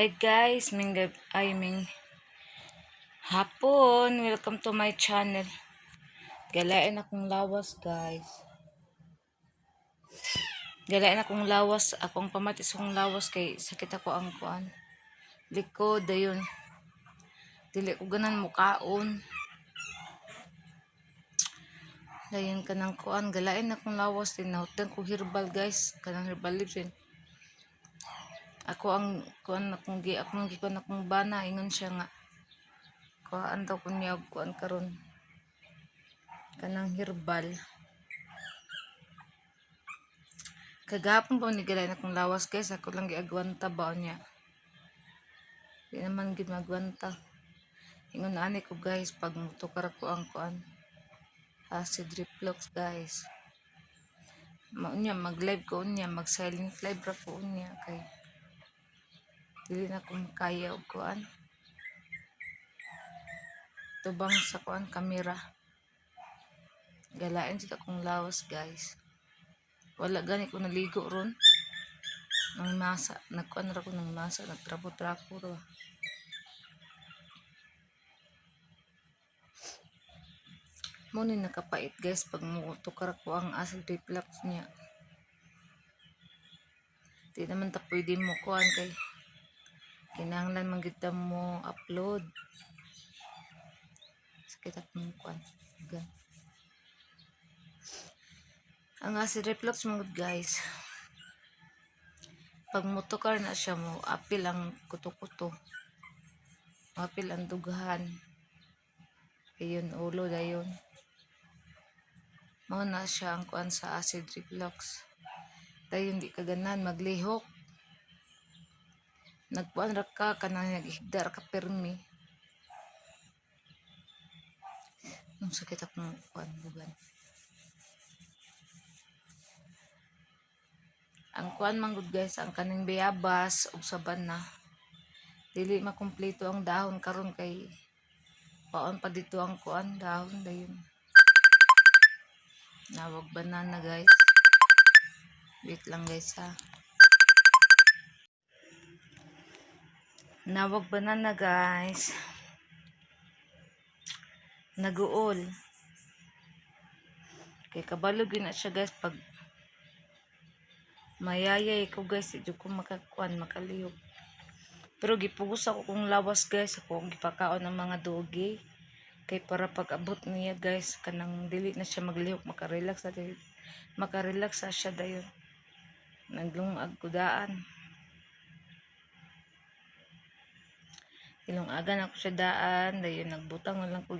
Hi guys, ming hapon. Welcome to my channel. Galain akong lawas guys. Galain akong lawas, akong pamatis kong lawas kay sakit ako ang kuan. Likod dayon. Dili ko ganan mukaon. Dayon kanang kuan, galain akong lawas din nahutan ko herbal guys, kanang herbal leaves din. Ako ang kuan akong gikuan akong bana ingon siya nga kuan daw ko niya kuan karon kanang herbal. Kagapon pa ni galay na kong lawas guys, ako lang giagwanta ba niya. Di naman ginagwanta. Ingon ani ko guys, pag mutukar ko ang kuan. Acid reflux guys. Maunya mag-live ko unya, mag-silent live ra ko unya kay dili na ko makaya og kuan. Tubang sa kuan kamera. Galain sa akong lawas guys. Wala gani ko naligo ron. Nang masa, nagkuan ra ko ng masa, nagtrapo-trapo ra. Mo ni nakapait guys pag mutukar ko ang acid reflux niya. Di naman ta pwede mo kuan kay kinahanglan man gid mo upload. Sakit akong kuan. Ang acid reflux mo guys. Pag mutukar na siya mo, apil ang kuto-kuto. Apil ang dughan. Ayun, ulo dayon. Mao na siya ang kuan sa acid reflux. Dayon di ka ganan maglihok. Nagkuan ra ka kanang naghigda ra ka permi. Ang sakit akong kuan bugan. Ang kuan man gud guys, ang kaning bayabas ug saban na. Dili makumpleto ang dahon karon kay paon pa dito ang kuan dahon dayon. Nawag banana guys. Wait lang guys ha. Nawag banana guys. Naguol. Kay kabalo gyud na siya guys pag mayayay ko guys, di ko makakuan, makalihok. Pero gipugos ako kung lawas guys, ako gipakaon ng mga dogi. Kay para pag abot niya guys, kanang dili na siya maglihok, makarelax sa siya dayon. Naglungag kudaan. Ilungagan ako siya daan, dayon nagbutang lang ko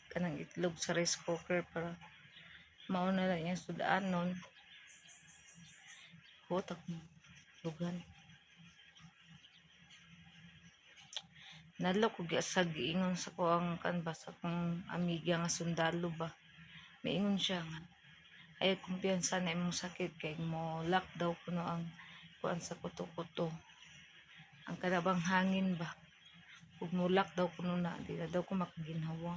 kanang itlog sa rice cooker para mauna lang yung sudaan nun. Hutak mo. Lugan. Nalo ko sa giingon sa ko ang kanbas akong amiga nga sundalo ba. Maingon siya nga. Ay kumpiyansa na imong sakit kay mo lock daw kuno ang kuan sa kuto-kuto. Ang kanabang hangin ba. Ug mo lock daw kuno na di na daw ko makaginhawa.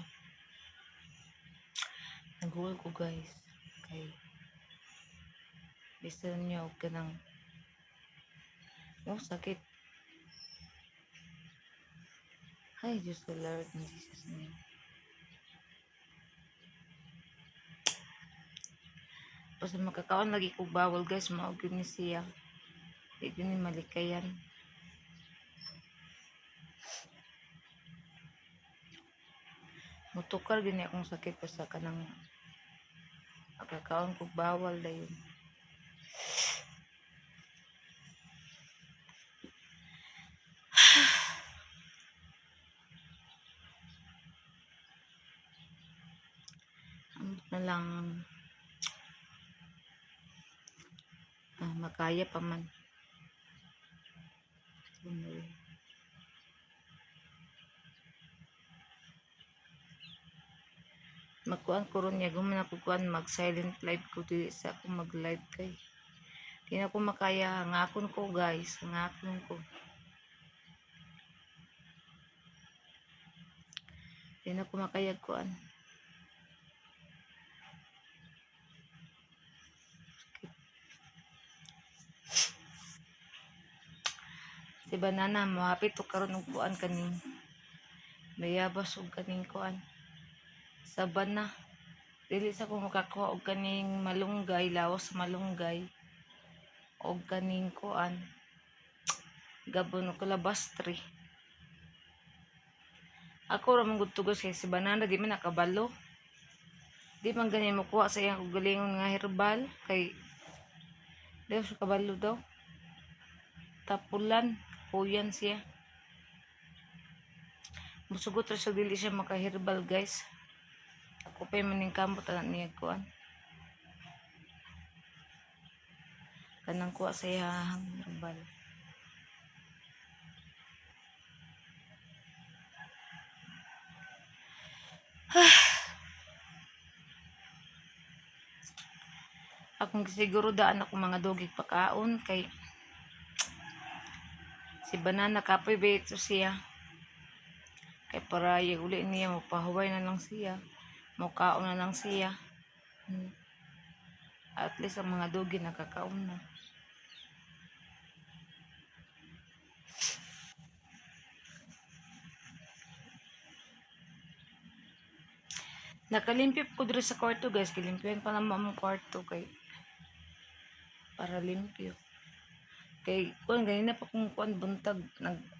Naguol ko guys. Kay bisa niya og kanang sakit. Ay, Diyos ko Lord, in Jesus name. Basta makakaon lagi ko bawal guys, maugin ni siya. Hindi ni malikayan. Mutukar gini akong sakit basta kanang makakaon ko bawal dayon. Na lang makaya pa man. Magkuan ko ron niya, guman ako kuan mag silent live ko dili sa ako mag live kay di na ko makaya, hangakon ko guys, hangakon ko. Di na ko makaya kuan. Si banana mahapit to karon og kuan kaning bayabas ug kaning kuan sabana. Dili sa ko makakuha og kaning malunggay, lawas sa malunggay og kaning kuan gabon og kalabastre. Ako ra man gud tugos kay si banana di man nakabalo. Di man ganyan mo kuha sa iyang galingon nga herbal kay daw sa kabalo daw. Tapulan, puyan siya. Musugot ra siya dili siya maka-herbal guys. Ako pa maning kamot anak niya kuan. Kanang kuha sa iyang herbal. Akong siguro daan ako mga dogig pakaon kay si banana kapoy beto siya. Kay para uli niya mapahuway na lang siya. Mukaon na lang siya. At least ang mga dogi nakakaon na. Nakalimpyo ko dito sa kwarto guys. Kilimpyoin pa naman ang kwarto kay para limpyo. Kay kung ganina pa kung kuan buntag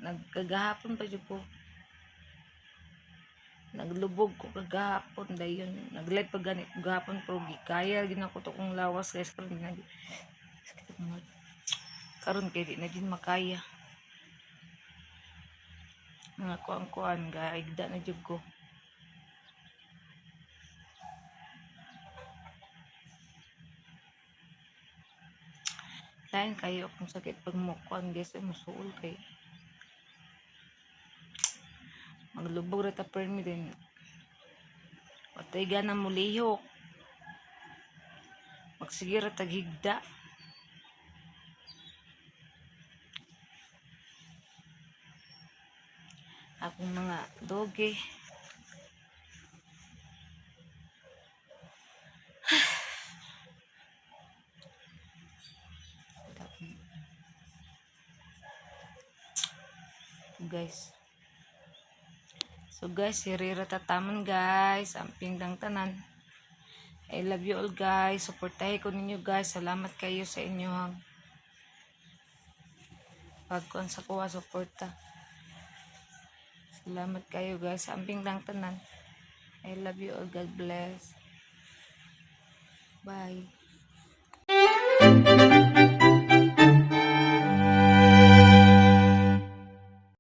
nagkagahapon pa jud ko. Naglubog ko kagahapon dayon. Naglive pa ganit gahapon pero gikaya gid ako to kong lawas guys karon kay di na din makaya. Nga kuan gaigda na jud ko. Lain kayo kung sakit pag mukuan guys ay masuol kay maglubog ra ta permi din patay ganang mulihok magsige ra tag higda akong mga doge. Guys. So guys, hirira tataman guys. Ang pindang tanan. I love you all guys. Suportahin ko ninyo guys. Salamat kayo sa inyong pagkuhan sa kuha suporta. Salamat kayo guys. Ang pindang tanan. I love you all. God bless. Bye.